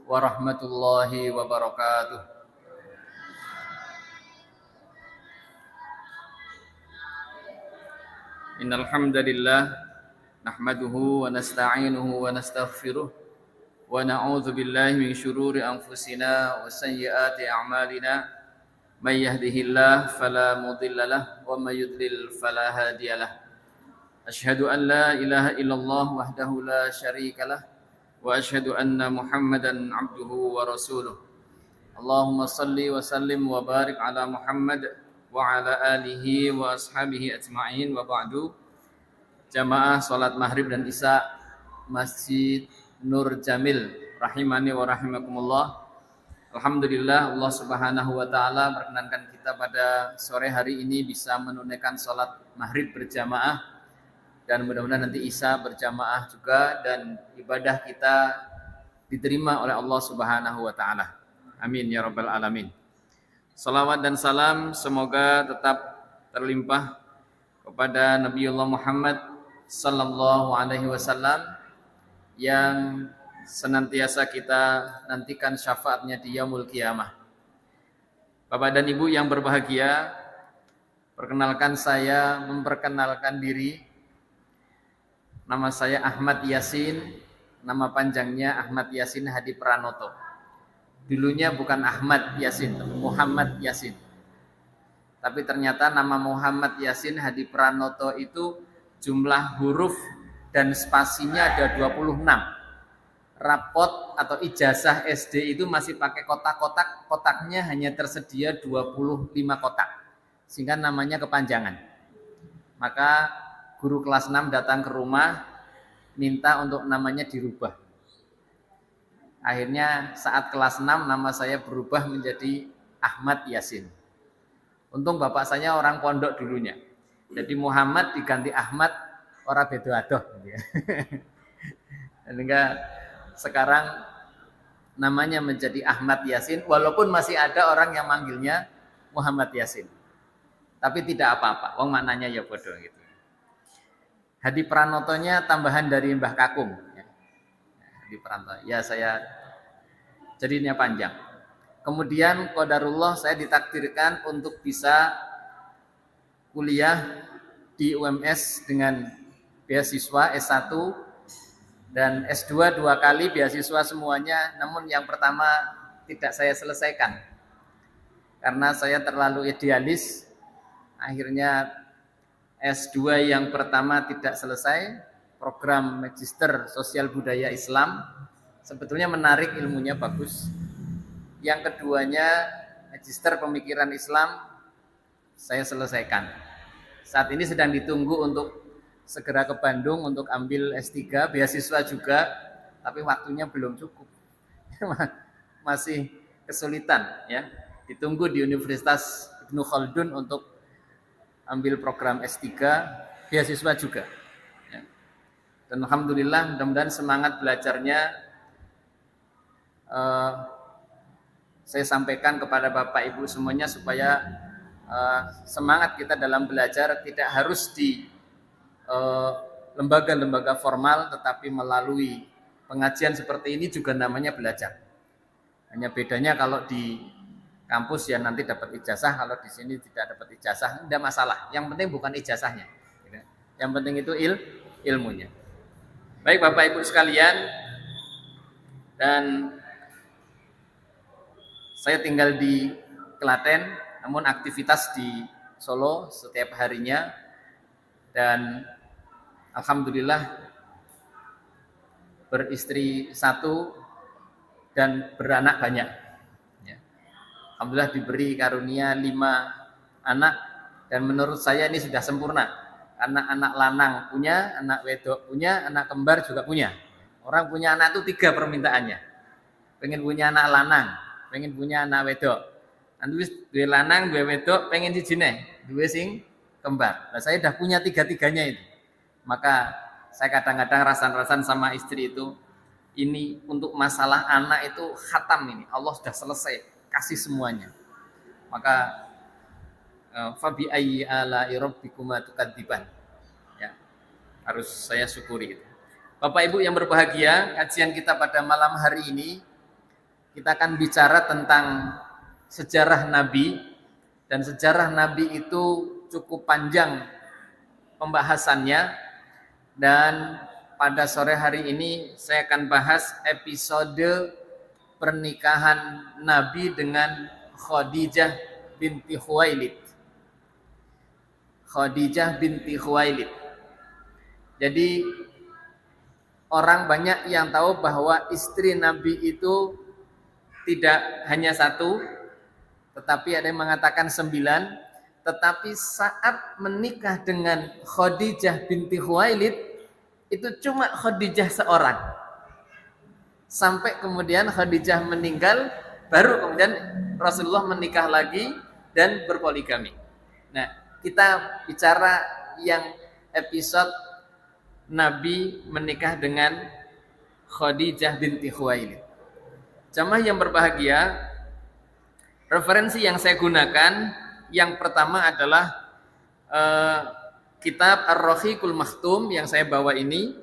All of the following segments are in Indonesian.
warahmatullahi wabarakatuh. Innal hamdalillah nahmaduhu wa nasta'inuhu wa nastaghfiruh wa na'udzu billahi min shururi anfusina wa sayyiati a'malina. May yahdihillahu fala mudilla lahu wa may yudlil fala hadiyalah. Asyhadu an la ilaha illallah wahdahu la syarikalah wa asyhadu anna Muhammadan abduhu wa rasuluh. Allahumma salli wa sallim wa barik ala Muhammad wa ala alihi wa ashabihi ajma'in wa ba'du. Jamaah salat maghrib dan isya Masjid Nur Jamil rahimani wa rahimakumullah. Alhamdulillah Allah Subhanahu wa taala berkenankan kita pada sore hari ini bisa menunaikan salat maghrib berjamaah dan mudah-mudahan nanti isya berjamaah juga dan ibadah kita diterima oleh Allah Subhanahu wa taala. Amin ya rabbal alamin. Salawat dan salam semoga tetap terlimpah kepada Nabiullah Muhammad sallallahu alaihi wasallam yang senantiasa kita nantikan syafaatnya di yaumul qiyamah. Bapak dan Ibu yang berbahagia, perkenalkan saya memperkenalkan diri. Nama saya Ahmad Yasin, nama panjangnya Ahmad Yasin Hadi Pranoto. Dulunya bukan Ahmad Yasin, Muhammad Yasin. Tapi ternyata nama Muhammad Yasin Hadi Pranoto itu jumlah huruf dan spasinya ada 26. Rapot atau ijazah SD itu masih pakai kotak-kotak, kotaknya hanya tersedia 25 kotak. Sehingga namanya kepanjangan. Maka guru kelas 6 datang ke rumah minta untuk namanya dirubah. Akhirnya saat kelas 6 nama saya berubah menjadi Ahmad Yasin. Untung bapak saya orang pondok dulunya. Jadi Muhammad diganti Ahmad, ora beda adoh. Sehingga sekarang namanya menjadi Ahmad Yasin, walaupun masih ada orang yang manggilnya Muhammad Yasin. Tapi tidak apa-apa, wong maknanya ya bodoh gitu. Hadi Pranotonya tambahan dari Mbah Kakung. Hadi Pranoto. Ya saya jadinya panjang. Kemudian qadarullah saya ditakdirkan untuk bisa kuliah di UMS dengan beasiswa S1 dan S2 2 kali beasiswa semuanya, namun yang pertama tidak saya selesaikan. Karena saya terlalu idealis, akhirnya S2 yang pertama tidak selesai, program Magister Sosial Budaya Islam, sebetulnya menarik, ilmunya bagus. Yang keduanya Magister Pemikiran Islam, saya selesaikan. Saat ini sedang ditunggu untuk segera ke Bandung untuk ambil S3, beasiswa juga, tapi waktunya belum cukup. Masih kesulitan ya. Ditunggu di Universitas Ibnu Khaldun untuk ambil program S3, beasiswa juga. Ya. Dan alhamdulillah mudah-mudahan semangat belajarnya saya sampaikan kepada Bapak Ibu semuanya supaya semangat kita dalam belajar tidak harus di lembaga-lembaga formal, tetapi melalui pengajian seperti ini juga namanya belajar. Hanya bedanya kalau di kampus ya nanti dapat ijazah, kalau di sini tidak dapat ijazah, tidak masalah. Yang penting bukan ijazahnya. Yang penting itu ilmunya. Baik Bapak Ibu sekalian, dan saya tinggal di Klaten, namun aktivitas di Solo setiap harinya, dan alhamdulillah beristri 1 dan beranak banyak. Alhamdulillah diberi karunia 5 anak, dan menurut saya ini sudah sempurna. Karena anak lanang punya, anak wedok punya, anak kembar juga punya. Orang punya anak itu 3 permintaannya. Pengen punya anak lanang, pengen punya anak wedok. Nanti dua lanang, dua wedok, pengen dijine, dua sing kembar. Nah, saya sudah punya 3-3-nya itu. Maka saya kadang-kadang rasan-rasan sama istri itu, ini untuk masalah anak itu khatam ini. Allah sudah selesai. Kasih semuanya. Maka fabi ayyi ala'i rabbikuma tukadziban. Ya. Harus saya syukuri itu. Bapak Ibu yang berbahagia, kajian kita pada malam hari ini kita akan bicara tentang sejarah Nabi, dan sejarah Nabi itu cukup panjang pembahasannya, dan pada sore hari ini saya akan bahas episode pernikahan Nabi dengan Khadijah binti Khuwailid. Khadijah binti Khuwailid. Jadi orang banyak yang tahu bahwa istri Nabi itu tidak hanya satu, tetapi ada yang mengatakan 9. Tetapi saat menikah dengan Khadijah binti Khuwailid, itu cuma Khadijah seorang. Sampai kemudian Khadijah meninggal, baru kemudian Rasulullah menikah lagi dan berpoligami. Nah, kita bicara yang episode Nabi menikah dengan Khadijah binti Khuwailid. Jamaah yang berbahagia, referensi yang saya gunakan yang pertama adalah kitab Ar-Rahiqul Makhtum yang saya bawa ini.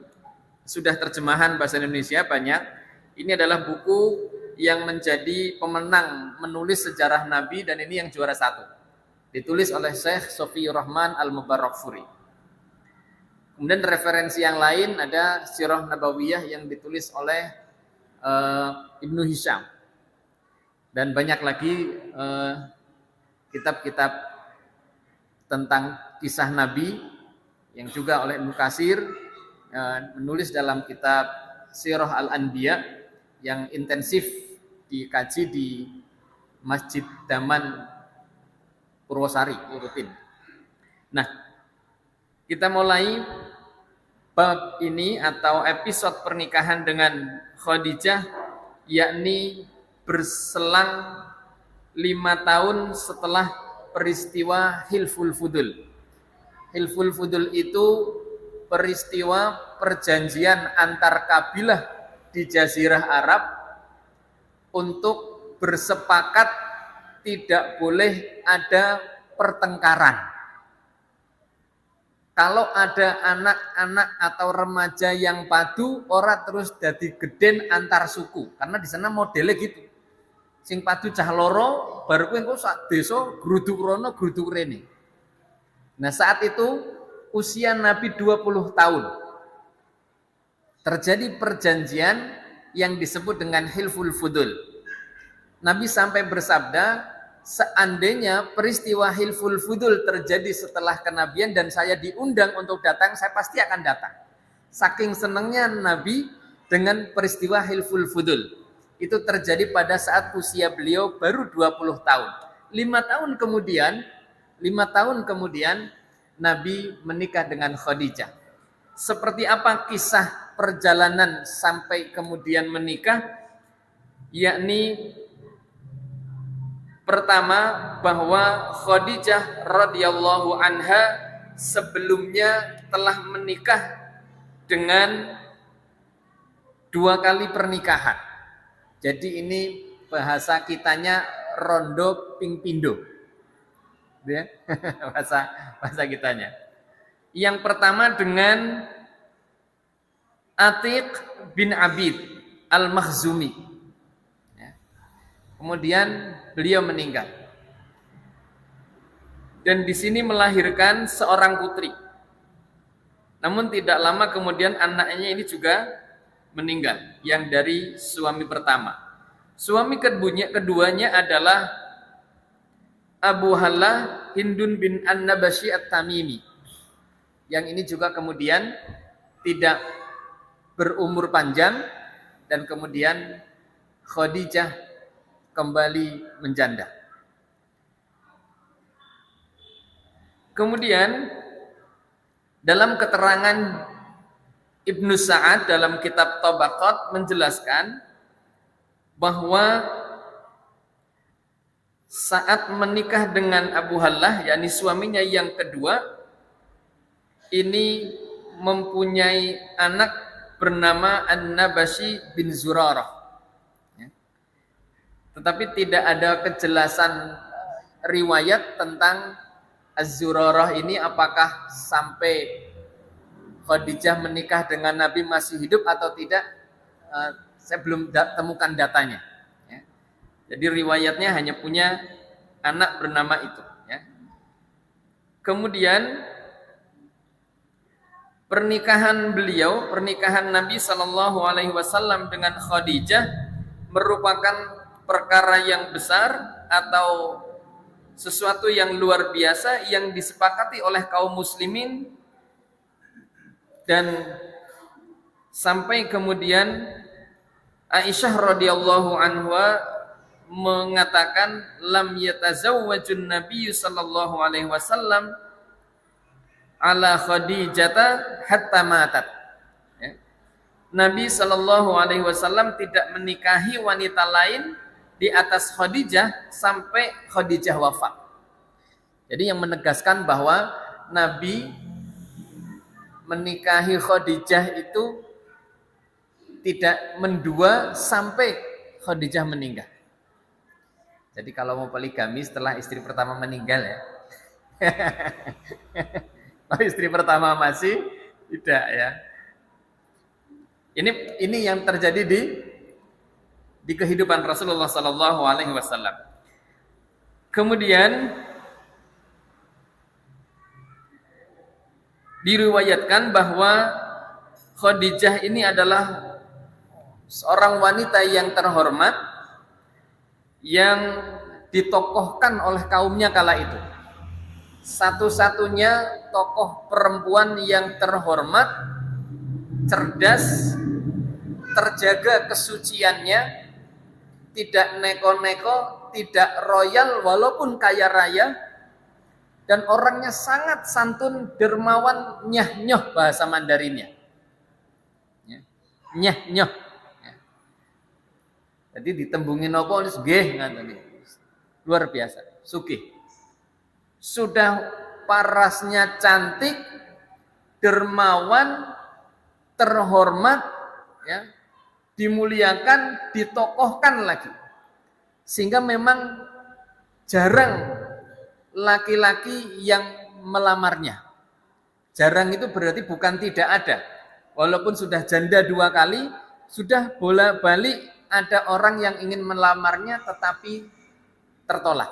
Sudah terjemahan bahasa Indonesia banyak. Ini adalah buku yang menjadi pemenang menulis sejarah Nabi, dan ini yang juara 1. Ditulis oleh Syekh Sofiyur Rahman Al-Mubarakfuri. Kemudian referensi yang lain ada Sirah Nabawiyah yang ditulis oleh Ibnu Hisham, dan banyak lagi kitab-kitab tentang kisah Nabi yang juga oleh Ibnu Katsir menulis dalam kitab Sirah Al-Anbiya yang intensif dikaji di Masjid Daman Purwosari rutin. Nah, kita mulai bab ini atau episode pernikahan dengan Khadijah, yakni berselang 5 tahun setelah peristiwa Hilful Fudul. Hilful Fudul itu peristiwa perjanjian antar kabilah di Jazirah Arab untuk bersepakat tidak boleh ada pertengkaran. Kalau ada anak-anak atau remaja yang padu, ora terus dadi geden antar suku. Karena di sana modelnya gitu. Sing padu cah loro, baru kuwi engko sak desa gruduk rono gruduk rene. Nah, saat itu usia Nabi 20 tahun. Terjadi perjanjian yang disebut dengan Hilful Fudul. Nabi sampai bersabda, seandainya peristiwa Hilful Fudul terjadi setelah kenabian dan saya diundang untuk datang, saya pasti akan datang. Saking senangnya Nabi dengan peristiwa Hilful Fudul. Itu terjadi pada saat usia beliau baru 20 tahun. 5 tahun kemudian Nabi menikah dengan Khadijah. Seperti apa kisah perjalanan sampai kemudian menikah? Yakni pertama, bahwa Khadijah radhiyallahu anha sebelumnya telah menikah dengan 2 kali pernikahan. Jadi ini bahasa kitanya rondo ping pindo. Ya? bahasa kitanya. Yang pertama dengan Atiq bin Abid Al-Makhzumi. Kemudian beliau meninggal. Dan di sini melahirkan seorang putri. Namun tidak lama kemudian anaknya ini juga meninggal, yang dari suami pertama. Suami keduanya adalah Abu Halah Hindun bin An-Nabashi At-Tamimi. Yang ini juga kemudian tidak berumur panjang, dan kemudian Khadijah kembali menjanda. Kemudian dalam keterangan Ibnu Sa'ad dalam kitab Tabaqat menjelaskan bahwa saat menikah dengan Abu Halah, yakni suaminya yang kedua, ini mempunyai anak bernama An-Nabashi bin Zurarah. Tetapi tidak ada kejelasan riwayat tentang Az-Zurarah ini apakah sampai Khadijah menikah dengan Nabi masih hidup atau tidak. Saya belum temukan datanya. Jadi riwayatnya hanya punya anak bernama itu. Ya. Kemudian pernikahan Nabi Shallallahu Alaihi Wasallam dengan Khadijah merupakan perkara yang besar atau sesuatu yang luar biasa yang disepakati oleh kaum muslimin, dan sampai kemudian Aisyah radhiyallahu anha mengatakan lam yatazawwajun Nabi sallallahu alaihi wasallam ala Khadijata hatta matat. Ya. Nabi sallallahu alaihi wasallam tidak menikahi wanita lain di atas Khadijah sampai Khadijah wafat. Jadi yang menegaskan bahwa Nabi menikahi Khadijah itu tidak mendua sampai Khadijah meninggal. Jadi kalau mau poligami setelah istri pertama meninggal ya. Kalau istri pertama masih tidak ya. Ini yang terjadi di kehidupan Rasulullah sallallahu alaihi wasallam. Kemudian diriwayatkan bahwa Khadijah ini adalah seorang wanita yang terhormat yang ditokohkan oleh kaumnya kala itu. Satu-satunya tokoh perempuan yang terhormat, cerdas, terjaga kesuciannya, tidak neko-neko, tidak royal walaupun kaya raya, dan orangnya sangat santun, dermawan, nyah-nyoh bahasa Mandarinnya. Nyah-nyoh. Jadi ditembungin apa wis nggih ngene. Luar biasa, sugih. Sudah parasnya cantik, dermawan, terhormat, ya, dimuliakan, ditokohkan lagi. Sehingga memang jarang laki-laki yang melamarnya. Jarang itu berarti bukan tidak ada. Walaupun sudah janda 2 kali, sudah bolak-balik ada orang yang ingin melamarnya tetapi tertolak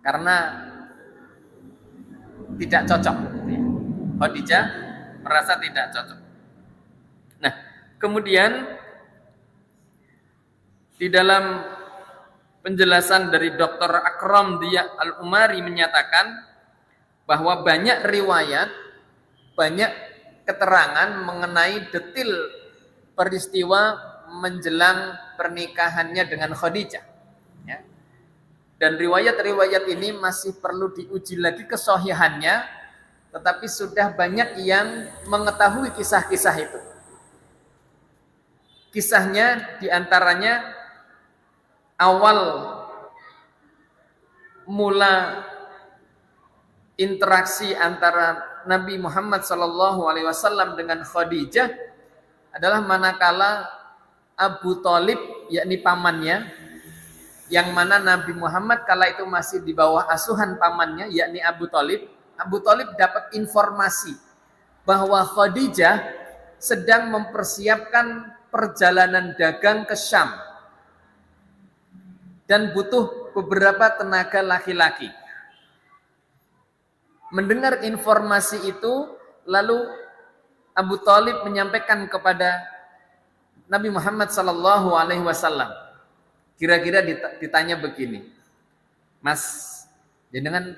karena tidak cocok. Khadijah merasa tidak cocok. Nah, kemudian di dalam penjelasan dari Dr. Akram Diya Al-Umari menyatakan bahwa banyak riwayat, banyak keterangan mengenai detil peristiwa menjelang pernikahannya dengan Khadijah. Ya. Dan riwayat-riwayat ini masih perlu diuji lagi kesahihannya, tetapi sudah banyak yang mengetahui kisah-kisah itu. Kisahnya diantaranya awal mula interaksi antara Nabi Muhammad SAW dengan Khadijah adalah manakala Abu Thalib, yakni pamannya, yang mana Nabi Muhammad kala itu masih di bawah asuhan pamannya, yakni Abu Thalib. Abu Thalib dapat informasi bahwa Khadijah sedang mempersiapkan perjalanan dagang ke Syam dan butuh beberapa tenaga laki-laki. Mendengar informasi itu, lalu Abu Thalib menyampaikan kepada Nabi Muhammad sallallahu alaihi wasallam. Kira-kira ditanya begini. Mas, jenengan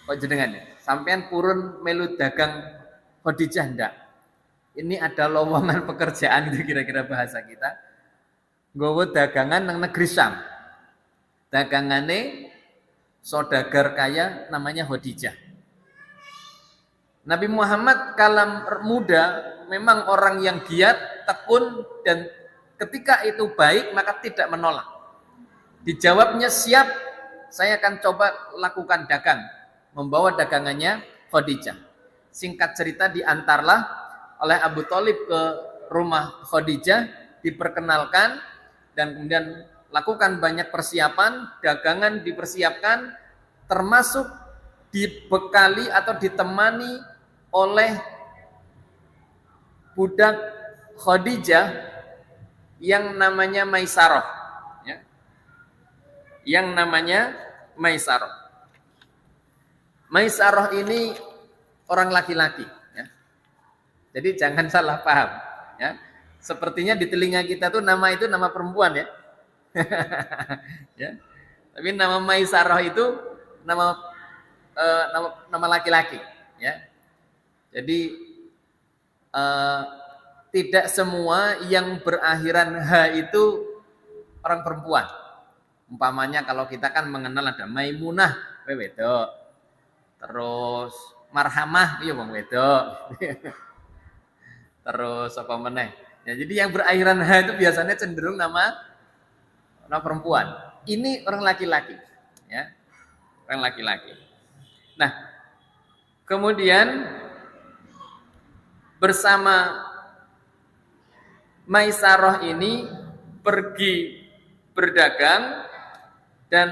kok jenengan ya? Sampean purun melu dagang Khadijah ndak? Ini ada lowongan pekerjaan itu kira-kira bahasa kita. Nggawa dagangan nang negeri Syam. Dagangane saudagar kaya namanya Khadijah. Nabi Muhammad kala muda memang orang yang giat, tekun, dan ketika itu baik maka tidak menolak. Dijawabnya siap, saya akan coba lakukan dagang, membawa dagangannya Khadijah. Singkat cerita diantarlah oleh Abu Thalib ke rumah Khadijah, diperkenalkan dan kemudian lakukan banyak persiapan, dagangan dipersiapkan, termasuk dibekali atau ditemani oleh budak Khadijah yang namanya Maisarah, ya. Yang namanya Maisarah. Maisarah ini orang laki-laki, ya. Jadi jangan salah paham, ya. Sepertinya di telinga kita tuh nama itu nama perempuan, ya. Ya. Tapi nama Maisarah itu nama nama laki-laki, ya. Jadi tidak semua yang berakhiran H itu orang perempuan. Umpamanya kalau kita kan mengenal ada Maimunah, wedok. Terus Marhamah, iya bang wedok. Terus apa meneh? Ya, jadi yang berakhiran H itu biasanya cenderung nama perempuan. Ini orang laki-laki, ya, orang laki-laki. Nah, kemudian bersama Maisarah ini pergi berdagang dan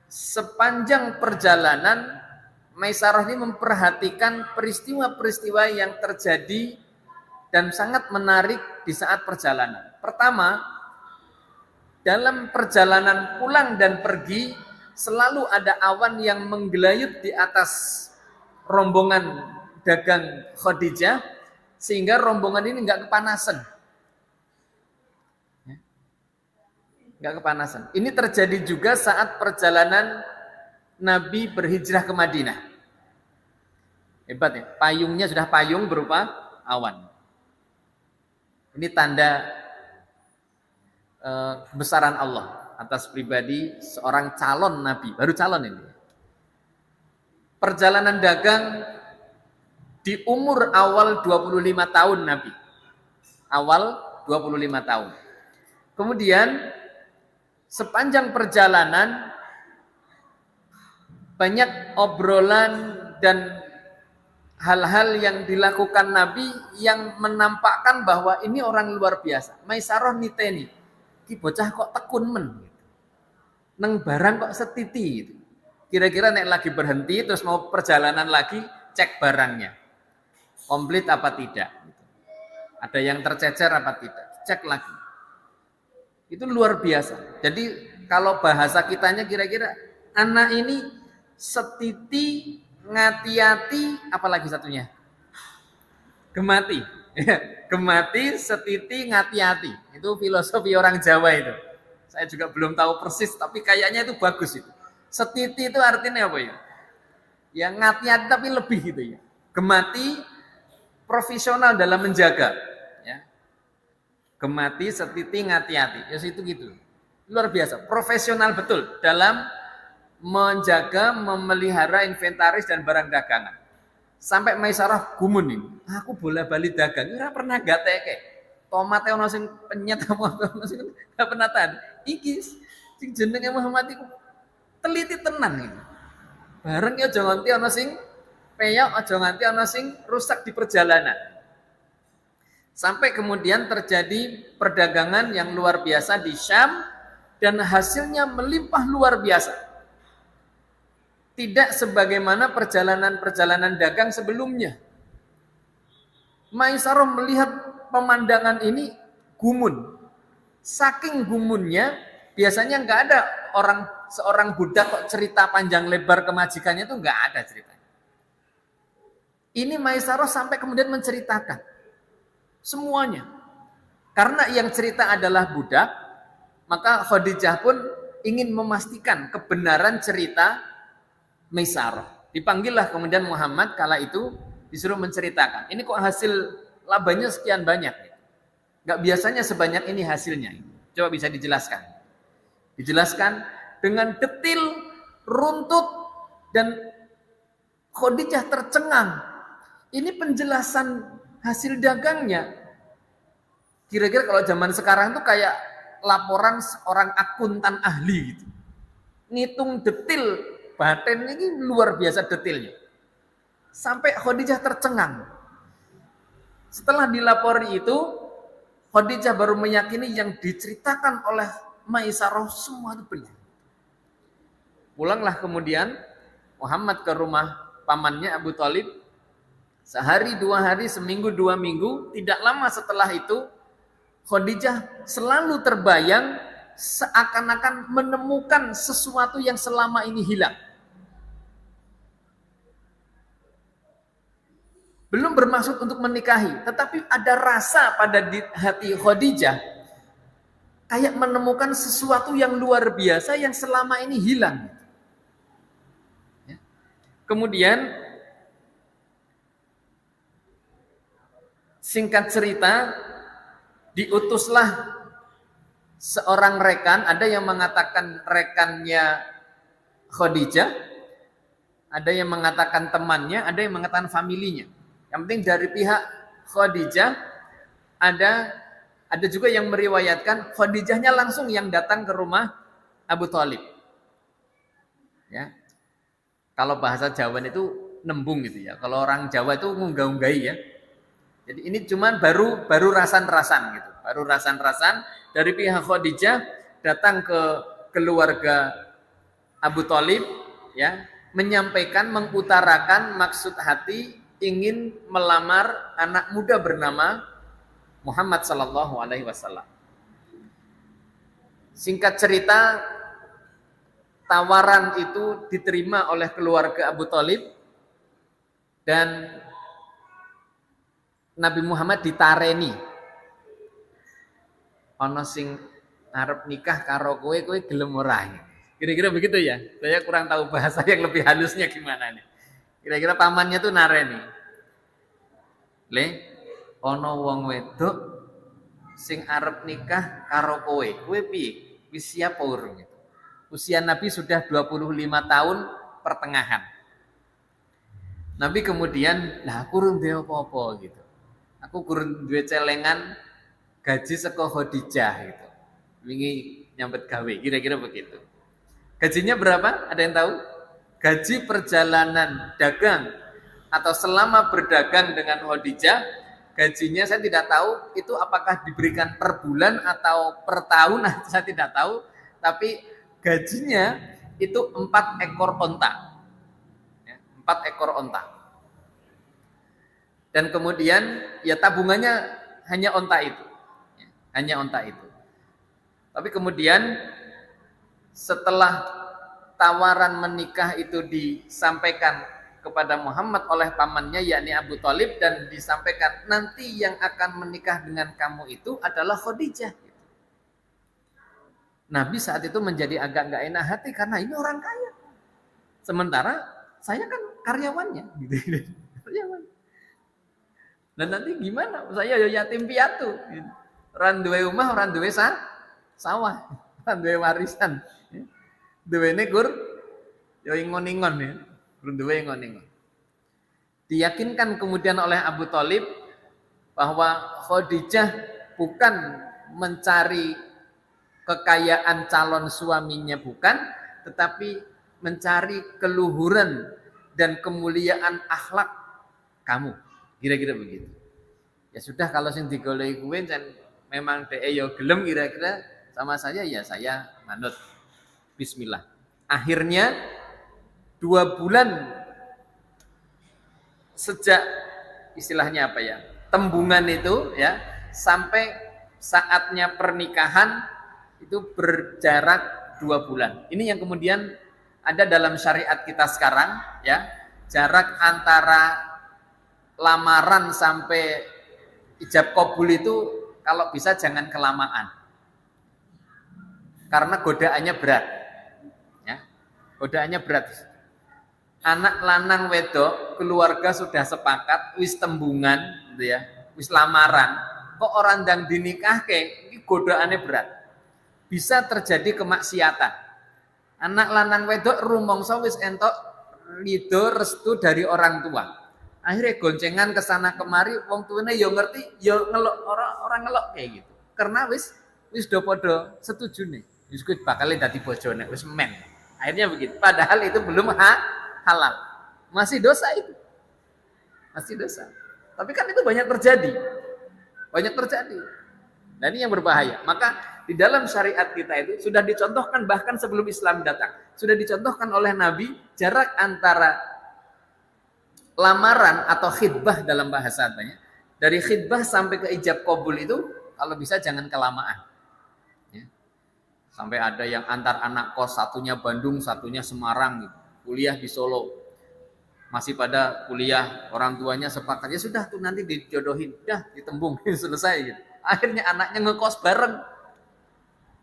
sepanjang perjalanan Maisarah ini memperhatikan peristiwa-peristiwa yang terjadi dan sangat menarik di saat perjalanan. Pertama, dalam perjalanan pulang dan pergi selalu ada awan yang menggelayut di atas rombongan dagang Khadijah sehingga rombongan ini nggak kepanasan. Nggak kepanasan. Ini terjadi juga saat perjalanan Nabi berhijrah ke Madinah. Hebat ya, payungnya sudah payung berupa awan. Ini tanda kebesaran Allah atas pribadi seorang calon Nabi, baru calon ini. Perjalanan dagang di umur awal 25 tahun Nabi. Awal 25 tahun. Kemudian sepanjang perjalanan banyak obrolan dan hal-hal yang dilakukan Nabi yang menampakkan bahwa ini orang luar biasa. Maisarah niteni, ki bocah kok tekun men. Neng barang kok setiti gitu. Kira-kira nek lagi berhenti terus mau perjalanan lagi, cek barangnya. Komplit apa tidak. Ada yang tercecer apa tidak. Cek lagi. Itu luar biasa. Jadi kalau bahasa kitanya kira-kira anak ini setiti, ngati-ati, apalagi satunya? Gemati. Gemati, setiti, ngati-ati. Itu filosofi orang Jawa itu. Saya juga belum tahu persis, tapi kayaknya itu bagus itu. Setiti itu artinya apa ya? Ya ngati-ati tapi lebih gitu ya. Gemati, profesional dalam menjaga. Ya. Gemati, setiti, ngati-ati. Ya itu gitu. Luar biasa, profesional betul dalam menjaga, memelihara inventaris dan barang dagangan. Sampai Maisarah gumun ini. Aku bola-bali dagang, ora pernah gateke. Tomate ono sing penyet apa ono sing gak pernah tahan. Iki sing jenenge Muhammad iku teliti tenan iki. Bareng ya aja nganti ono sing peyok, aja nganti ono sing rusak di perjalanan. Sampai kemudian terjadi perdagangan yang luar biasa di Syam dan hasilnya melimpah luar biasa. Tidak sebagaimana perjalanan-perjalanan dagang sebelumnya. Maisarah melihat pemandangan ini gumun. Saking gumunnya, biasanya nggak ada seorang budak kok cerita panjang lebar ke majikannya itu nggak ada ceritanya. Ini Maisarah sampai kemudian menceritakan semuanya. Karena yang cerita adalah budak, maka Khadijah pun ingin memastikan kebenaran cerita Maisarah. Dipanggillah kemudian Muhammad kala itu disuruh menceritakan. Ini kok hasil labanya sekian banyak. Gak biasanya sebanyak ini hasilnya. Coba bisa dijelaskan. Dijelaskan dengan detil, runtut, dan Khadijah tercengang. Ini penjelasan hasil dagangnya. Kira-kira kalau zaman sekarang tuh kayak laporan seorang akuntan ahli gitu. Ngitung detil, baten ini luar biasa detailnya. Sampai Khadijah tercengang. Setelah dilapori itu, Khadijah baru meyakini yang diceritakan oleh Maisarah semua itu benar. Pulanglah kemudian Muhammad ke rumah pamannya Abu Thalib. Sehari, 2 hari, seminggu, 2 minggu. Tidak lama setelah itu, Khadijah selalu terbayang seakan-akan menemukan sesuatu yang selama ini hilang. Belum bermaksud untuk menikahi, tetapi ada rasa pada hati Khadijah kayak menemukan sesuatu yang luar biasa yang selama ini hilang. Kemudian singkat cerita, diutuslah seorang rekan, ada yang mengatakan rekannya Khadijah, ada yang mengatakan temannya, ada yang mengatakan familinya. Yang penting dari pihak Khadijah ada juga yang meriwayatkan Khadijahnya langsung yang datang ke rumah Abu Thalib. Ya. Kalau bahasa Jawa itu nembung gitu ya. Kalau orang Jawa itu ngunggah-unggahi ya. Jadi ini cuman baru rasan-rasan gitu. Baru rasan-rasan dari pihak Khadijah datang ke keluarga Abu Thalib ya, menyampaikan, mengutarakan maksud hati ingin melamar anak muda bernama Muhammad sallallahu alaihi wasallam. Singkat cerita, tawaran itu diterima oleh keluarga Abu Thalib dan Nabi Muhammad ditareni. Ana sing arep nikah karo kowe gelem ora? Kira-kira begitu ya. Saya kurang tahu bahasa yang lebih halusnya gimana nih. Kira-kira pamannya tuh nareni. Le, ana wong wedok sing arep nikah karo kowe. Kowe piye? Wis siap apa urung? Usia Nabi sudah 25 tahun pertengahan. Nabi kemudian, lah aku urung duwe apa-apa gitu. Aku kurang duwe celengan gaji saka Khadijah gitu. Wingi nyambet gawe, kira-kira begitu. Gajinya berapa? Ada yang tahu? Gaji perjalanan dagang atau selama berdagang dengan Khadijah, gajinya saya tidak tahu itu apakah diberikan per bulan atau per tahun, saya tidak tahu, tapi gajinya itu 4 ekor onta. 4 ekor onta. Dan kemudian ya tabungannya hanya onta itu. Hanya onta itu. Tapi kemudian setelah tawaran menikah itu disampaikan kepada Muhammad oleh pamannya yakni Abu Thalib dan disampaikan nanti yang akan menikah dengan kamu itu adalah Khadijah. Nabi saat itu menjadi agak nggak enak hati karena ini orang kaya. Sementara saya kan karyawannya gitu. Karyawan. Dan nanti gimana? Saya yatim piatu. Orang duwe omah, orang duwe sawah, orang duwe warisan. Duwene gur yo ingon-ingon ya. Duwe ingon-ingon. Diyakinkan kemudian oleh Abu Thalib bahwa Khadijah bukan mencari kekayaan calon suaminya bukan, tetapi mencari keluhuran dan kemuliaan akhlak kamu. Kira-kira begitu. Ya sudah kalau sing digoleki kuwi memang dhek ya gelem kira-kira sama saya ya saya manut. Bismillah. Akhirnya 2 bulan sejak istilahnya apa ya? Tembungan itu ya sampai saatnya pernikahan itu berjarak 2 bulan. Ini yang kemudian ada dalam syariat kita sekarang ya. Jarak antara lamaran sampai ijab kabul itu kalau bisa jangan kelamaan. Karena godaannya berat. Ya. Godaannya berat. Anak lanang wedok keluarga sudah sepakat wis tembungan gitu ya. Wis lamaran, kok orang ndang dinikahke iki godaannya berat. Bisa terjadi kemaksiatan. Anak lanang wedok rumangsa wis entuk ridho restu dari orang tua. Akhirnya goncengan ke sana kemari, wong tuane ya ngerti, ya ngelok orang ngelok kayak gitu. Karena wis do padha setujune. Wis kuwi bakal dadi bojone, wis men. Akhirnya begitu. Padahal itu belum halal. Masih dosa itu. Masih dosa. Tapi kan itu banyak terjadi. Banyak terjadi. Dan ini yang berbahaya. Maka di dalam syariat kita itu sudah dicontohkan bahkan sebelum Islam datang. Sudah dicontohkan oleh Nabi jarak antara lamaran atau khidbah dalam bahasa katanya. Dari khidbah sampai ke ijab kabul itu Kalau bisa jangan kelamaan. Ya. Sampai ada yang antar anak kos, satunya Bandung, satunya Semarang, gitu. Kuliah di Solo. Masih pada kuliah, orang tuanya sepakat, ya sudah tuh nanti dijodohin, udah ditembung, selesai gitu. Akhirnya anaknya ngekos bareng.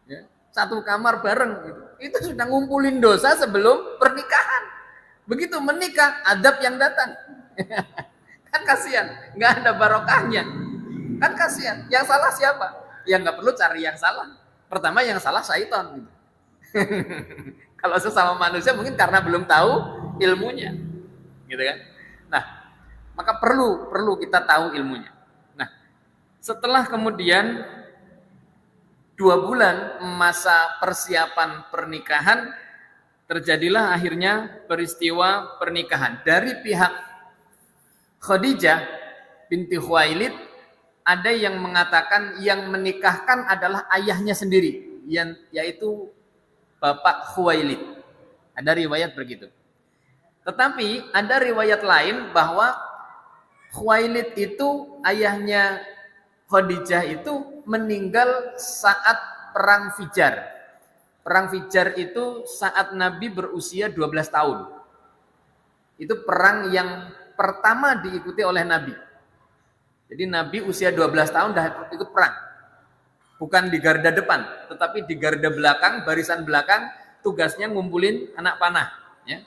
Ya. Satu kamar bareng gitu. Itu sudah ngumpulin dosa sebelum pernikahan. Begitu menikah, adab yang datang. Kan kasihan, nggak ada barokahnya. Kan kasihan. Yang salah siapa? Ya nggak perlu cari yang salah. Pertama yang salah syaitan. Gitu. Kalau sesama manusia mungkin karena belum tahu ilmunya, gitu kan? Nah, maka perlu kita tahu ilmunya. Nah, setelah kemudian 2 bulan masa persiapan pernikahan, terjadilah akhirnya peristiwa pernikahan. Dari pihak Khadijah binti Khuwailid, ada yang mengatakan yang menikahkan adalah ayahnya sendiri, yaitu Bapak Khuwailid. Ada riwayat begitu. Tetapi ada riwayat lain bahwa Khuwailid itu, ayahnya Khadijah itu meninggal saat perang Fijar. Perang Fijar itu saat Nabi berusia 12 tahun. Itu perang yang pertama diikuti oleh Nabi. Jadi Nabi usia 12 tahun dah ikut perang. Bukan di garda depan, tetapi di garda belakang, barisan belakang, tugasnya ngumpulin anak panah. Ya.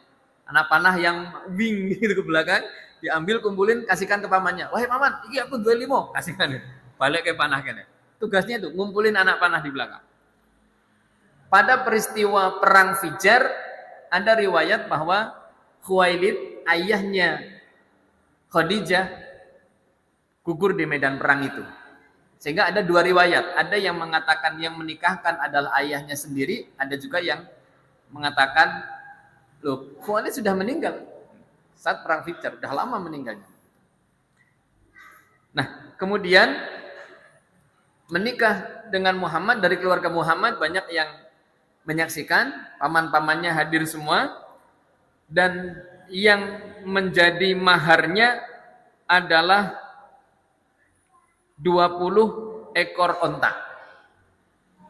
Anak panah yang wing gitu ke belakang, diambil, kumpulin, kasihkan ke pamannya. Wahai paman, ini aku 25, kasihkan. Balik ke panah kene. Tugasnya itu ngumpulin anak panah di belakang. Pada peristiwa perang Fijar, ada riwayat bahwa Khuwailid, ayahnya Khadijah, gugur di medan perang itu. Sehingga ada 2 riwayat. Ada yang mengatakan yang menikahkan adalah ayahnya sendiri, ada juga yang mengatakan, loh, Khuwailid sudah meninggal saat perang Fijar, sudah lama meninggalnya. Nah, kemudian menikah dengan Muhammad, dari keluarga Muhammad banyak yang menyaksikan, paman-pamannya hadir semua, dan yang menjadi maharnya adalah 20 ekor onta.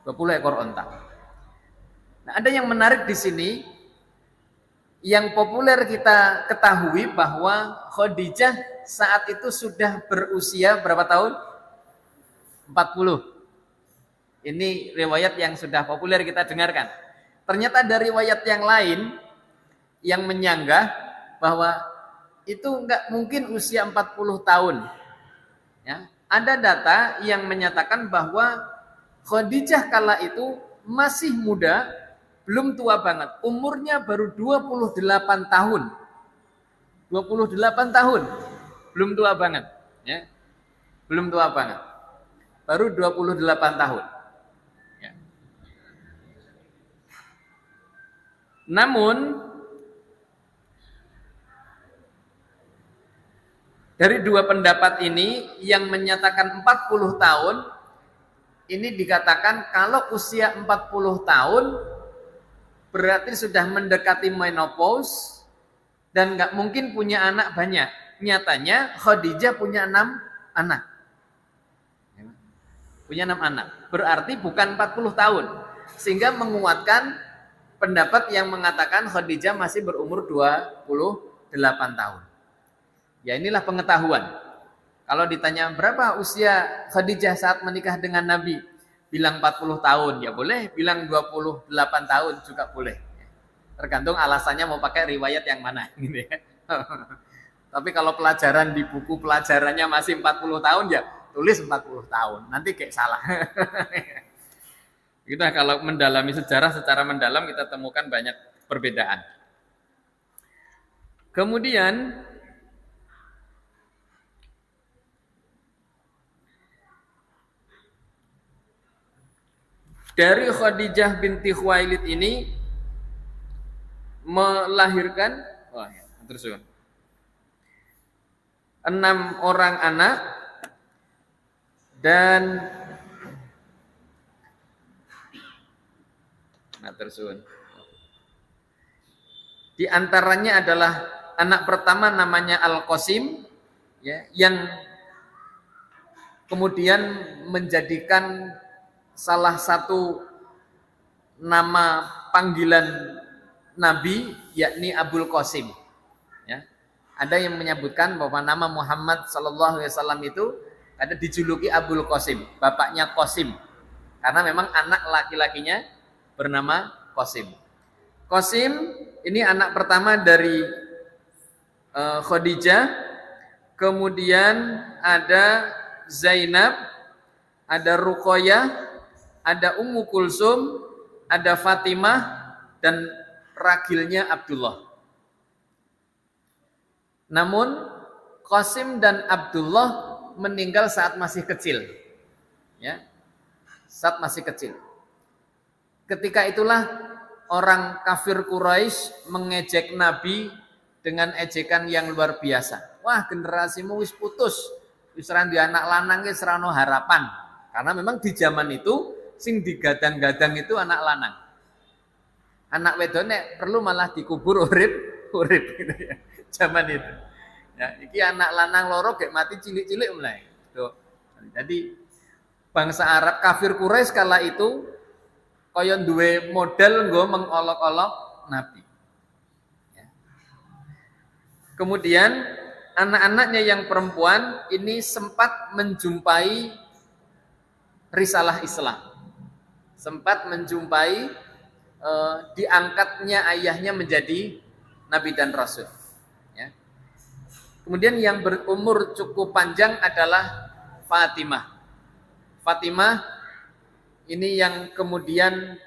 20 ekor onta. Nah, ada yang menarik di sini, yang populer kita ketahui bahwa Khadijah saat itu sudah berusia berapa tahun? 40. Ini riwayat yang sudah populer kita dengarkan. Ternyata ada riwayat yang lain yang menyanggah bahwa itu enggak mungkin usia 40 tahun. Ya, ada data yang menyatakan bahwa Khadijah kala itu masih muda, belum tua banget. Umurnya baru 28 tahun. 28 tahun. Belum tua banget, ya. Belum tua banget. Baru 28 tahun. Namun dari 2 pendapat ini yang menyatakan 40 tahun, ini dikatakan kalau usia 40 tahun berarti sudah mendekati menopause dan nggak mungkin punya anak banyak. Nyatanya Khadijah punya 6 anak. Punya 6 anak. Berarti bukan 40 tahun. Sehingga menguatkan pendapat yang mengatakan Khadijah masih berumur 28 tahun. Ya, inilah pengetahuan. Kalau ditanya berapa usia Khadijah saat menikah dengan Nabi, bilang 40 tahun, ya boleh. Bilang 28 tahun juga boleh. Tergantung alasannya mau pakai riwayat yang mana. Gitu ya. Tapi kalau pelajaran di buku pelajarannya masih 40 tahun, ya tulis 40 tahun. Nanti kayak salah. Kita kalau mendalami sejarah secara mendalam kita temukan banyak perbedaan. Kemudian dari Khadijah binti Khuwailid ini melahirkan 6 orang anak dan di antaranya adalah anak pertama namanya Al-Qasim, ya, yang kemudian menjadikan salah satu nama panggilan Nabi yakni Abul Qasim. Ya. Ada yang menyebutkan bahwa nama Muhammad Sallallahu Alaihi Wasallam itu ada dijuluki Abul Qasim, bapaknya Qasim, karena memang anak laki-lakinya bernama Qasim. Qasim ini anak pertama dari Khadijah, kemudian ada Zainab, ada Ruqayyah, ada Ummu Kulsum, ada Fatimah, dan ragilnya Abdullah. Namun Qasim dan Abdullah meninggal saat masih kecil. Ya. Saat masih kecil. Ketika itulah orang kafir Quraisy mengejek Nabi dengan ejekan yang luar biasa. Wah, generasimu wis putus. Wis ra duwe anak lanang wis ra ono harapan. Karena memang di zaman itu sing digadang-gadang itu anak lanang. Anak wedok nek perlu malah dikubur urip gitu ya. Zaman itu. Ya, iki anak lanang loro gek mati cilik-cilik mulai. Tuh. Jadi bangsa Arab kafir Quraisy kala itu kaya duwe model nggo mengolok-olok Nabi. Ya. Kemudian anak-anaknya yang perempuan ini sempat menjumpai risalah Islam. Sempat menjumpai diangkatnya ayahnya menjadi Nabi dan Rasul. Ya. Kemudian yang berumur cukup panjang adalah Fatimah. Fatimah ini yang kemudian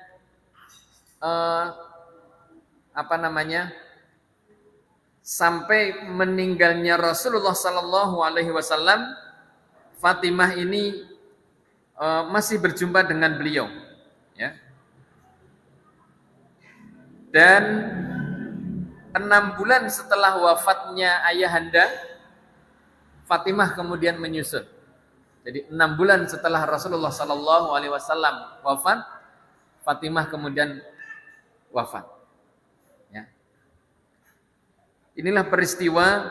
sampai meninggalnya Rasulullah Sallallahu Alaihi Wasallam, Fatimah ini masih berjumpa dengan beliau, ya. Dan 6 bulan setelah wafatnya ayahanda, Fatimah kemudian menyusul. Jadi 6 bulan setelah Rasulullah Sallallahu Alaihi Wasallam wafat, Fatimah kemudian wafat. Ya. Inilah peristiwa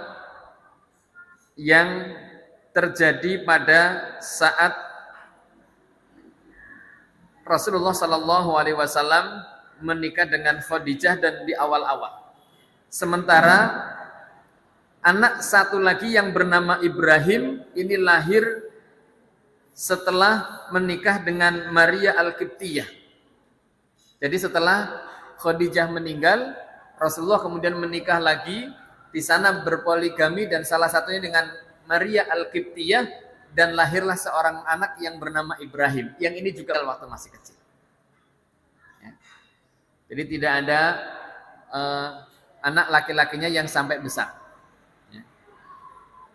yang terjadi pada saat Rasulullah Sallallahu Alaihi Wasallam menikah dengan Khadijah dan di awal-awal. Sementara anak satu lagi yang bernama Ibrahim ini lahir setelah menikah dengan Maria Al-Qibtiyah. Jadi setelah Khadijah meninggal, Rasulullah kemudian menikah lagi, di sana berpoligami dan salah satunya dengan Maria Al-Qibtiyah, dan lahirlah seorang anak yang bernama Ibrahim. Yang ini juga waktu masih kecil. Ya. Jadi tidak ada anak laki-lakinya yang sampai besar.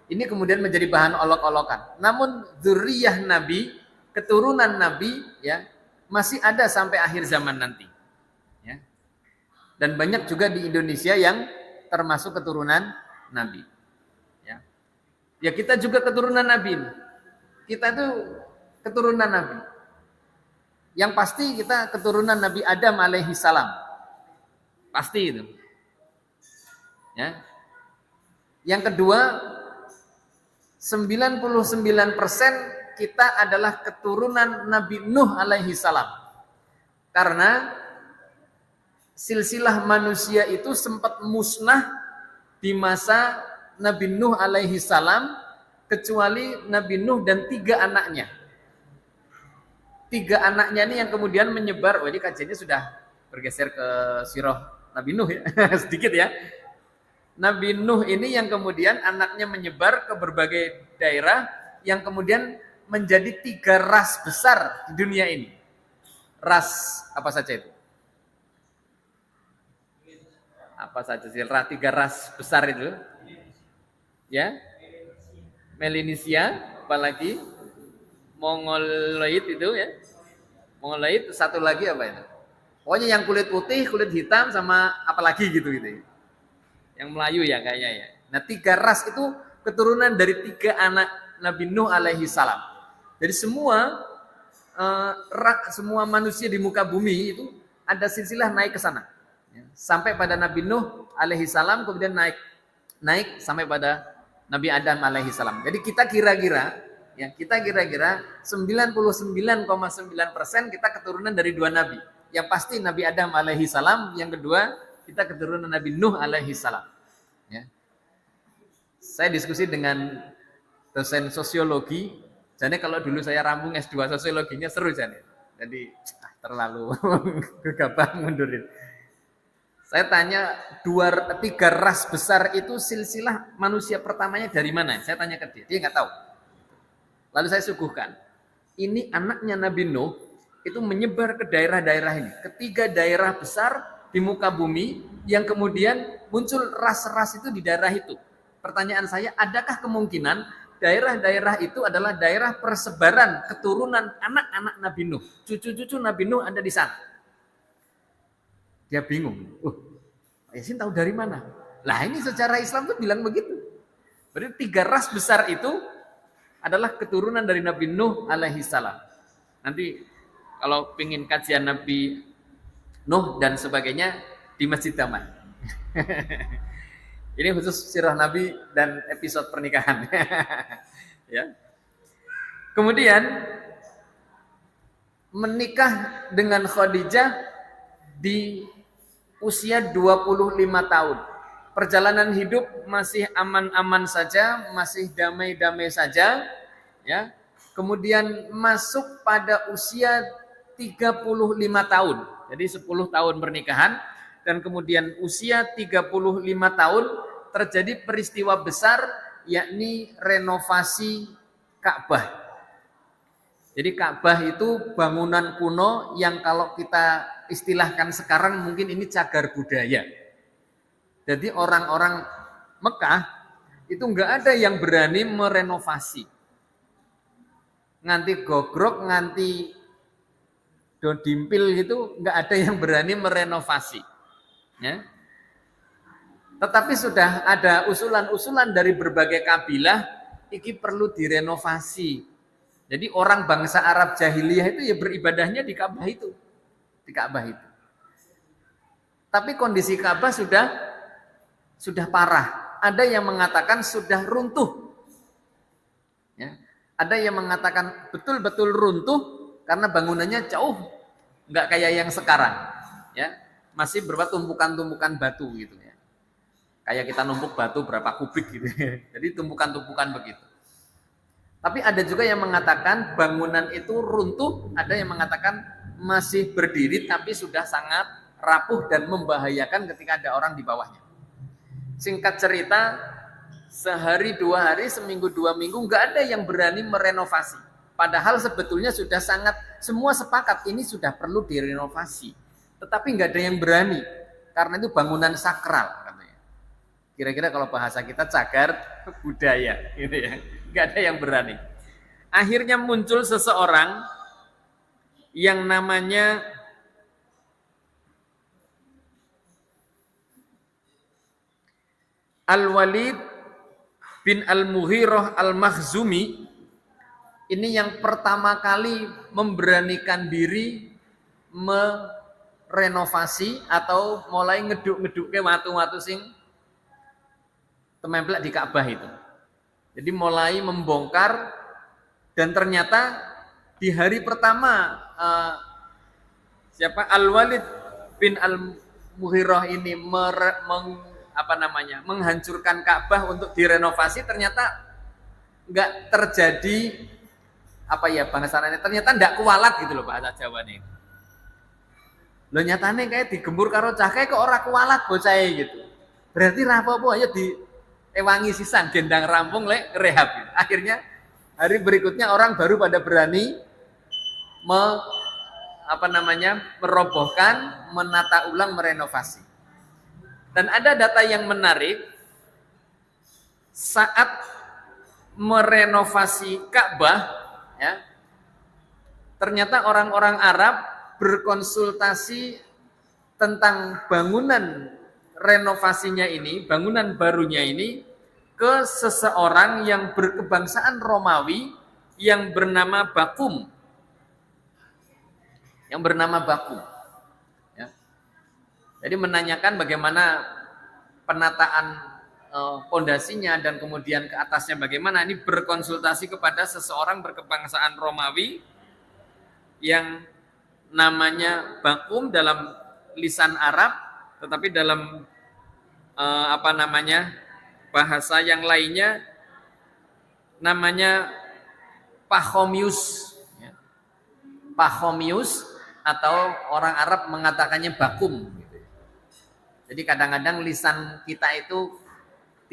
Ini kemudian menjadi bahan olok-olokan. Namun dzurriyyah Nabi, keturunan Nabi, ya, masih ada sampai akhir zaman nanti. Ya. Dan banyak juga di Indonesia yang termasuk keturunan Nabi. Ya, ya kita juga keturunan Nabi. Kita itu keturunan Nabi. Yang pasti kita keturunan Nabi Adam alaihi salam. Pasti itu. Ya. Yang kedua, 99% kita adalah keturunan Nabi Nuh alaihi salam. Karena silsilah manusia itu sempat musnah di masa Nabi Nuh alaihi salam, kecuali Nabi Nuh dan 3 anaknya. 3 anaknya ini yang kemudian menyebar. Ini kajiannya sudah bergeser ke sirah Nabi Nuh ya. Sedikit ya. Nabi Nuh ini yang kemudian anaknya menyebar ke berbagai daerah, yang kemudian menjadi 3 ras besar di dunia ini. Ras apa saja itu? Apa saja sih? 3 ras besar itu? Ya? Melanesia, apalagi Mongoloid itu ya. Mongoloid, satu lagi apa itu? Pokoknya yang kulit putih, kulit hitam, sama apalagi gitu ya. Yang Melayu ya kayaknya ya. Nah 3 ras itu keturunan dari 3 anak Nabi Nuh alaihi salam. Jadi semua manusia di muka bumi itu ada silsilah naik ke sana. Sampai pada Nabi Nuh alaihi salam, kemudian naik sampai pada Nabi Adam alaihi salam. Jadi kita kira-kira Ya, kita kira-kira 99,9% kita keturunan dari dua nabi. Yang pasti Nabi Adam alaihi salam, yang kedua kita keturunan Nabi Nuh alaihi salam. Ya. Saya diskusi dengan dosen sosiologi, jadi kalau dulu saya rampung S2 sosiologinya seru jadi. Jadi terlalu gegabah mundurin. Saya tanya tiga ras besar itu silsilah manusia pertamanya dari mana? Saya tanya ke dia nggak tahu. Lalu saya suguhkan, ini anaknya Nabi Nuh itu menyebar ke daerah-daerah ini. Ketiga daerah besar di muka bumi yang kemudian muncul ras-ras itu di daerah itu. Pertanyaan saya, adakah kemungkinan daerah-daerah itu adalah daerah persebaran keturunan anak-anak Nabi Nuh? Cucu-cucu Nabi Nuh ada di sana. Dia bingung. Pak Yasin tahu dari mana? Lah ini secara Islam tuh bilang begitu. Berarti tiga ras besar itu adalah keturunan dari Nabi Nuh alaihi salam. Nanti kalau pingin kajian Nabi Nuh dan sebagainya di Masjid Taman. Ini khusus sirah Nabi dan episode pernikahan. Ya. Kemudian menikah dengan Khadijah di usia 25 tahun. Perjalanan hidup masih aman-aman saja, masih damai-damai saja, ya. Kemudian masuk pada usia 35 tahun. Jadi 10 tahun pernikahan dan kemudian usia 35 tahun terjadi peristiwa besar yakni renovasi Ka'bah. Jadi Ka'bah itu bangunan kuno yang kalau kita istilahkan sekarang mungkin ini cagar budaya. Jadi orang-orang Mekah itu nggak ada yang berani merenovasi. Nganti gogrok, nganti dodimpil gitu, nggak ada yang berani merenovasi. Ya. Tetapi sudah ada usulan-usulan dari berbagai kabilah, ini perlu direnovasi. Jadi orang bangsa Arab jahiliyah itu ya beribadahnya di Ka'bah itu. Di Ka'bah itu. Tapi kondisi Ka'bah sudah parah. Ada yang mengatakan sudah runtuh. Ya. Ada yang mengatakan betul-betul runtuh karena bangunannya jauh nggak kayak yang sekarang. Ya. Masih berupa tumpukan-tumpukan batu gitu ya. Kayak kita numpuk batu berapa kubik gitu. Jadi tumpukan-tumpukan begitu. Tapi ada juga yang mengatakan bangunan itu runtuh, ada yang mengatakan masih berdiri tapi sudah sangat rapuh dan membahayakan ketika ada orang di bawahnya. Singkat cerita, sehari, 2 hari, seminggu, 2 minggu, nggak ada yang berani merenovasi. Padahal sebetulnya sudah sangat, semua sepakat ini sudah perlu direnovasi. Tetapi nggak ada yang berani, karena itu bangunan sakral. Katanya. Kira-kira kalau bahasa kita cagar budaya, gitu ya. Nggak ada yang berani. Akhirnya muncul seseorang yang namanya Al-Walid bin Al-Mughirah Al-Makhzumi. Ini yang pertama kali memberanikan diri merenovasi atau mulai ngeduk-ngeduk ke watu-watu sing tememplek di Ka'bah itu. Jadi mulai membongkar dan ternyata di hari pertama Al-Walid bin Al-Mughirah ini menghancurkan Ka'bah untuk direnovasi, ternyata nggak terjadi ternyata nggak kualat gitu loh bahasa Jawa nih. Lo nyatane kayak digembur karo cah kayak kok ora kualat bocah gitu. Berarti rapopo aja di ewangi sisan gendang rampung lek rehab. Gitu. Akhirnya hari berikutnya orang baru pada berani merobohkan, menata ulang, merenovasi. Dan ada data yang menarik, saat merenovasi Ka'bah, ya, ternyata orang-orang Arab berkonsultasi tentang bangunan renovasinya ini, bangunan barunya ini, ke seseorang yang berkebangsaan Romawi yang bernama Bakum. Yang bernama Bakum. Jadi menanyakan bagaimana penataan pondasinya dan kemudian ke atasnya bagaimana, ini berkonsultasi kepada seseorang berkebangsaan Romawi yang namanya Bakum dalam lisan Arab, tetapi dalam bahasa yang lainnya namanya Pachomius, ya. Pachomius atau orang Arab mengatakannya Bakum. Jadi kadang-kadang lisan kita itu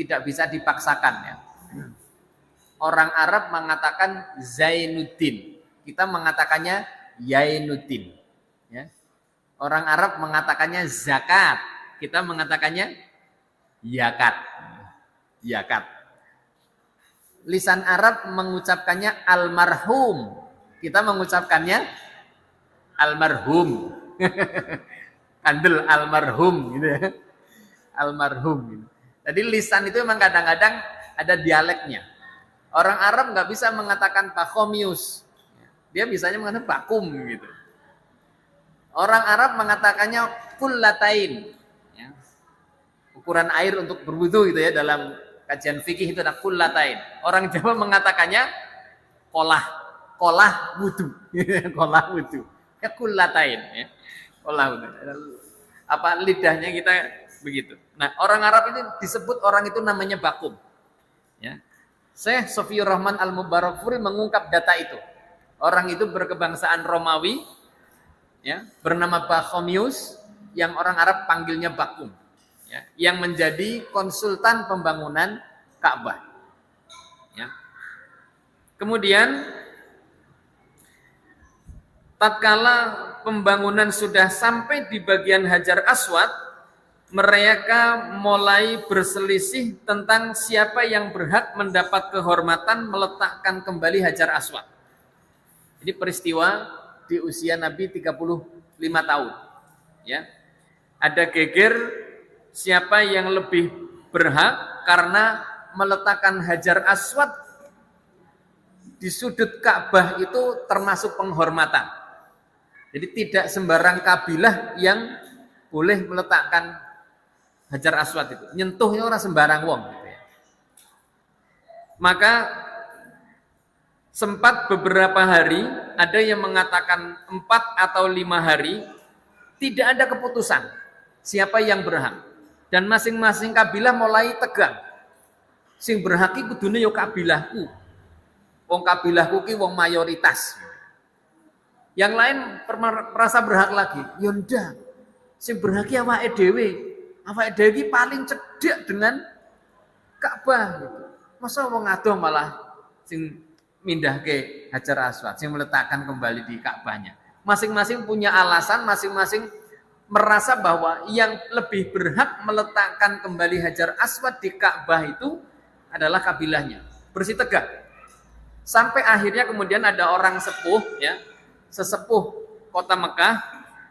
tidak bisa dipaksakan, ya. Orang Arab mengatakan Zainuddin, kita mengatakannya Yainuddin, ya. Orang Arab mengatakannya zakat, kita mengatakannya yakat. Yakat. Lisan Arab mengucapkannya almarhum, kita mengucapkannya almarhum. Kandel almarhum gitu ya. Almarhum gitu. Jadi lisan itu memang kadang-kadang ada dialeknya. Orang Arab nggak bisa mengatakan pachomius, dia bisanya mengatakan bakum gitu. Orang Arab mengatakannya kullatain, ya. Ukuran air untuk berwudu gitu ya, dalam kajian fikih itu ada kullatain. Orang Jawa mengatakannya kolah wudu, kolah wudu. Ya kullatain, ya. Kolah wudu. Lidahnya kita begitu. Nah, orang Arab ini disebut orang itu namanya bakum. Ya. Syekh Sofiur Rahman Al-Mubarakfuri mengungkap data itu. Orang itu berkebangsaan Romawi, ya, bernama Pachomius, yang orang Arab panggilnya Bakum, ya, yang menjadi konsultan pembangunan Ka'bah. Ya. Kemudian tatkala pembangunan sudah sampai di bagian Hajar Aswad, mereka mulai berselisih tentang siapa yang berhak mendapat kehormatan meletakkan kembali Hajar Aswad. Ini peristiwa di usia Nabi 35 tahun. Ya. Ada geger siapa yang lebih berhak karena meletakkan Hajar Aswad di sudut Ka'bah itu termasuk penghormatan. Jadi tidak sembarang kabilah yang boleh meletakkan Hajar Aswad itu. Nyentuhnya orang sembarang wong. Gitu ya. Maka sempat beberapa hari, ada yang mengatakan 4 atau 5 hari, tidak ada keputusan siapa yang berhak. Dan masing-masing kabilah mulai tegang. Sing berhak iki kudune yo kabilahku. Wong kabilahku ki wong mayoritas. Yang lain merasa berhak lagi. Yo ndak. Sing berhak ki awake dhewe. Awake dhewe ki paling cedhak dengan Ka'bah gitu. Masa wong adoh malah sing mindah ke Hajar Aswad, yang meletakkan kembali di Ka'bahnya. Masing-masing punya alasan, masing-masing merasa bahwa yang lebih berhak meletakkan kembali Hajar Aswad di Ka'bah itu adalah kabilahnya. Bersih tegak. Sampai akhirnya kemudian ada orang sepuh, ya, sesepuh kota Mekah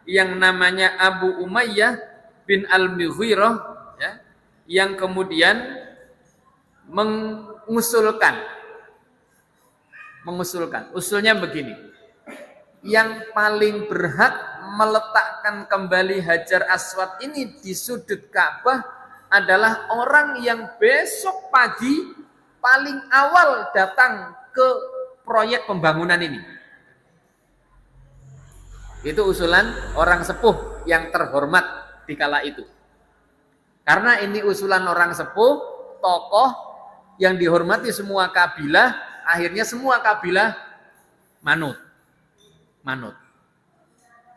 yang namanya Abu Umayyah bin Al-Mughirah, ya, yang kemudian mengusulkan, usulnya begini, yang paling berhak meletakkan kembali Hajar Aswad ini di sudut Ka'bah adalah orang yang besok pagi paling awal datang ke proyek pembangunan ini. Itu usulan orang sepuh yang terhormat di kala itu. Karena ini usulan orang sepuh, tokoh yang dihormati semua kabilah, akhirnya semua kabilah manut.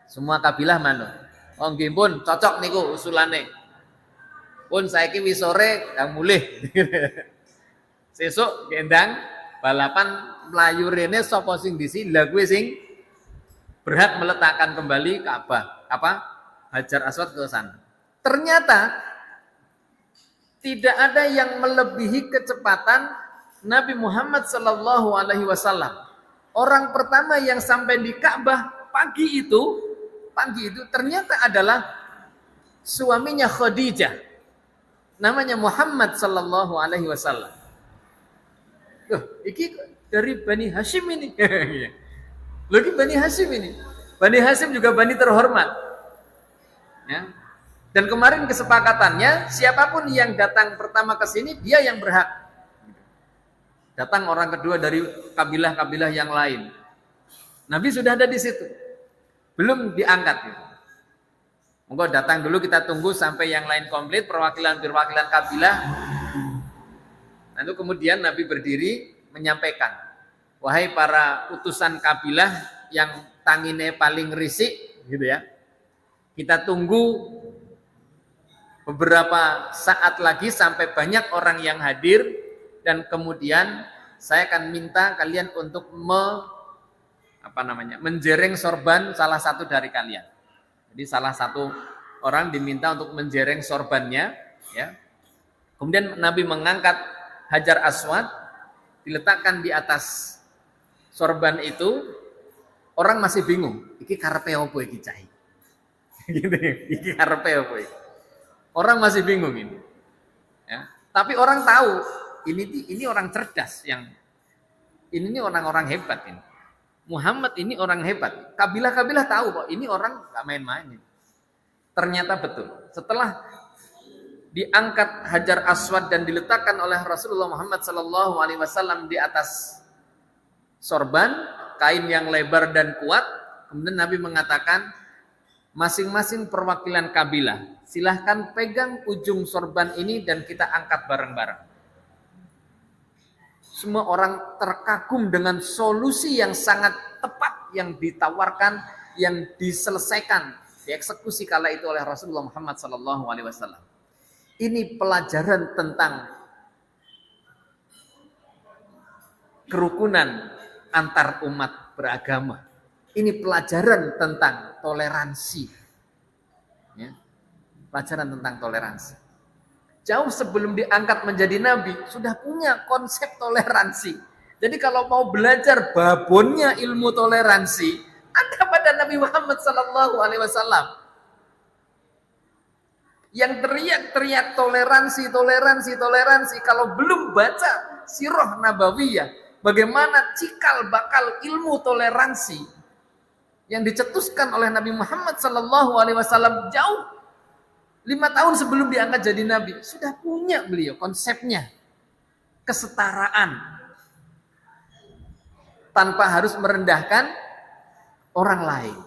Semua kabilah manut. Oh nggih pun cocok niku usulane. Pun saiki wis sore kang mulih. Sesuk gendang balapan mlayu rene sapa sing disi, lha kuwi sing berhak meletakkan kembali Ka'bah, Hajar Aswad ke sana. Ternyata tidak ada yang melebihi kecepatan Nabi Muhammad sallallahu alaihi wasallam. Orang pertama yang sampai di Ka'bah pagi itu ternyata adalah suaminya Khadijah. Namanya Muhammad sallallahu alaihi wasallam. Loh, iki dari Bani Hashim ini. Lagi Bani Hashim ini. Bani Hashim juga bani terhormat. Ya. Dan kemarin kesepakatannya, siapapun yang datang pertama ke sini, dia yang berhak. Datang orang kedua dari kabilah-kabilah yang lain. Nabi sudah ada di situ. Belum diangkat. Monggo datang dulu, kita tunggu sampai yang lain komplit, perwakilan-perwakilan kabilah. Lalu kemudian Nabi berdiri menyampaikan, wahai para utusan kabilah yang tangine paling risik, gitu ya. Kita tunggu beberapa saat lagi sampai banyak orang yang hadir, dan kemudian saya akan minta kalian untuk menjereng sorban salah satu dari kalian. Jadi salah satu orang diminta untuk menjereng sorbannya, ya. Kemudian Nabi mengangkat Hajar Aswad, diletakkan di atas sorban itu. Orang masih bingung, iki karepe opo iki cah? Gitu, iki karepe opo iki? Orang masih bingung ini. Ya. Tapi orang tahu ini orang cerdas, yang ini orang-orang hebat ini. Muhammad ini orang hebat. Kabilah-kabilah tahu kok ini orang gak main-main. Ternyata betul. Setelah diangkat Hajar Aswad dan diletakkan oleh Rasulullah Muhammad SAW di atas sorban, kain yang lebar dan kuat, kemudian Nabi mengatakan, masing-masing perwakilan kabilah, silahkan pegang ujung sorban ini dan kita angkat bareng-bareng. Semua orang terkagum dengan solusi yang sangat tepat yang ditawarkan, yang diselesaikan, dieksekusi kala itu oleh Rasulullah Muhammad SAW. Ini pelajaran tentang kerukunan antar umat beragama. Ini pelajaran tentang toleransi. Ya. Pelajaran tentang toleransi. Jauh sebelum diangkat menjadi nabi, sudah punya konsep toleransi. Jadi kalau mau belajar babonnya ilmu toleransi, ada pada Nabi Muhammad SAW. Yang teriak-teriak toleransi, toleransi, toleransi, kalau belum baca sirah nabawiyah, bagaimana cikal bakal ilmu toleransi yang dicetuskan oleh Nabi Muhammad SAW jauh 5 tahun sebelum diangkat jadi nabi, sudah punya beliau konsepnya. Kesetaraan tanpa harus merendahkan orang lain.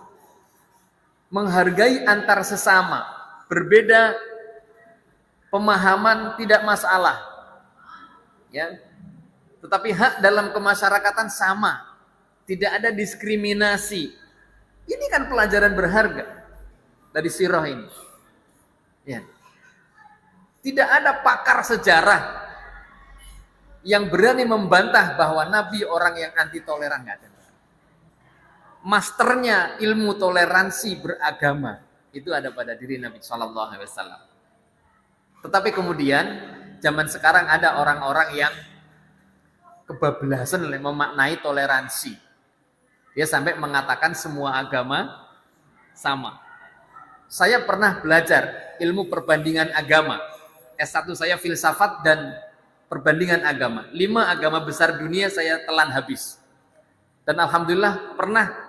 Menghargai antar sesama. Berbeda pemahaman tidak masalah, ya. Tetapi hak dalam kemasyarakatan sama, tidak ada diskriminasi. Ini kan pelajaran berharga dari sirah ini. Ya. Tidak ada pakar sejarah yang berani membantah bahwa Nabi orang yang anti toleran, nggak ada. Masternya ilmu toleransi beragama itu ada pada diri Nabi Shallallahu Alaihi Wasallam. Tetapi kemudian zaman sekarang ada orang-orang yang kebablasan memaknai toleransi. Dia sampai mengatakan semua agama sama. Saya pernah belajar ilmu perbandingan agama. S1 saya filsafat dan perbandingan agama. 5 agama besar dunia saya telan habis. Dan alhamdulillah pernah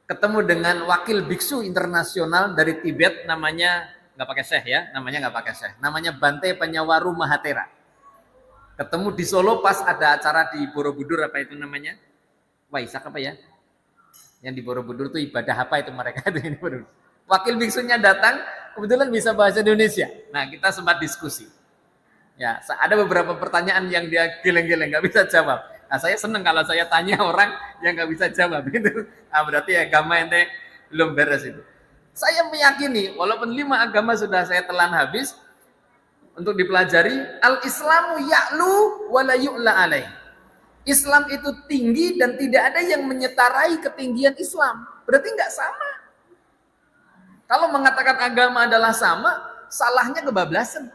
ketemu dengan wakil biksu internasional dari Tibet, namanya nggak pakai syekh ya, namanya Bante Penyawaru Mahatera. Ketemu di Solo pas ada acara di Borobudur, apa itu namanya? Waisak apa ya? Yang di Borobudur itu ibadah apa itu mereka itu? Wakil biksunya datang, kebetulan bisa bahasa Indonesia. Nah, kita sempat diskusi. Ya, ada beberapa pertanyaan yang dia geleng-geleng nggak bisa jawab. Nah, saya seneng kalau saya tanya orang yang nggak bisa jawab gitu. Nah, berarti agama ente belum beres itu. Saya meyakini walaupun 5 agama sudah saya telan habis untuk dipelajari, al-Islamu ya'lu wa la yu'la alaih. Islam itu tinggi dan tidak ada yang menyetarai ketinggian Islam. Berarti nggak sama. Kalau mengatakan agama adalah sama, salahnya kebablasan.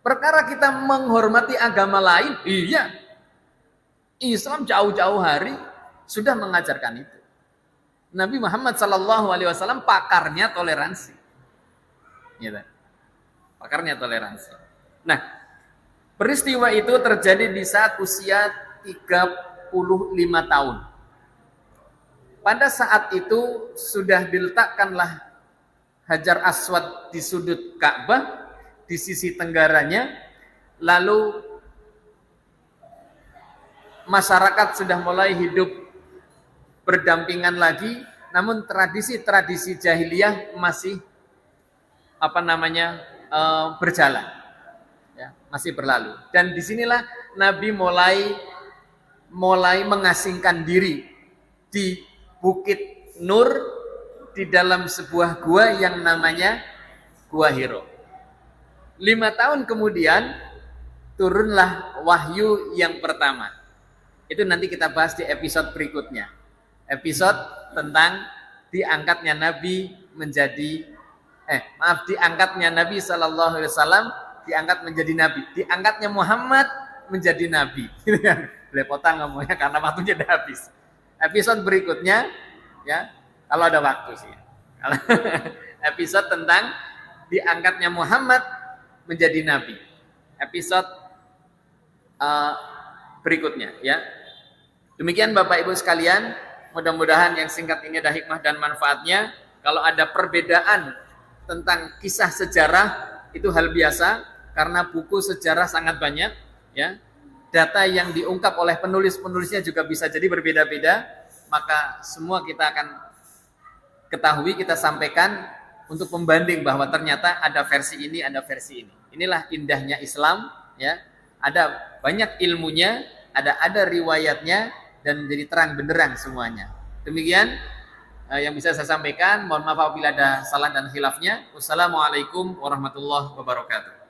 Perkara kita menghormati agama lain, iya. Islam jauh-jauh hari sudah mengajarkan itu. Nabi Muhammad SAW pakarnya toleransi. Gitu. Pakarnya toleransi. Nah, peristiwa itu terjadi di saat usia 35 tahun. Pada saat itu sudah diletakkanlah Hajar Aswad di sudut Ka'bah, di sisi tenggaranya, lalu masyarakat sudah mulai hidup berdampingan lagi, namun tradisi-tradisi jahiliyah masih berjalan, ya, masih berlalu. Dan disinilah Nabi mulai mengasingkan diri di Bukit Nur, di dalam sebuah gua yang namanya Gua Hiro. 5 tahun kemudian turunlah wahyu yang pertama. Itu nanti kita bahas di episode berikutnya. Episode tentang diangkatnya Nabi menjadi diangkatnya Nabi Sallallahu Alaihi Wasallam, diangkat menjadi Nabi, diangkatnya Muhammad menjadi Nabi. Belepotan ngomongnya karena waktunya udah habis. Episode berikutnya, ya, kalau ada waktu sih. Episode tentang diangkatnya Muhammad menjadi Nabi. Episode berikutnya, ya. Demikian Bapak Ibu sekalian, mudah-mudahan yang singkat ini ada hikmah dan manfaatnya. Kalau ada perbedaan tentang kisah sejarah, itu hal biasa, karena buku sejarah sangat banyak, ya. Data yang diungkap oleh penulis-penulisnya juga bisa jadi berbeda-beda, maka semua kita akan ketahui, kita sampaikan untuk membanding bahwa ternyata ada versi ini, ada versi ini. Inilah indahnya Islam, ya. Ada banyak ilmunya, ada riwayatnya, dan menjadi terang benderang semuanya. Demikian yang bisa saya sampaikan. Mohon maaf apabila ada salah dan khilafnya. Wassalamualaikum warahmatullahi wabarakatuh.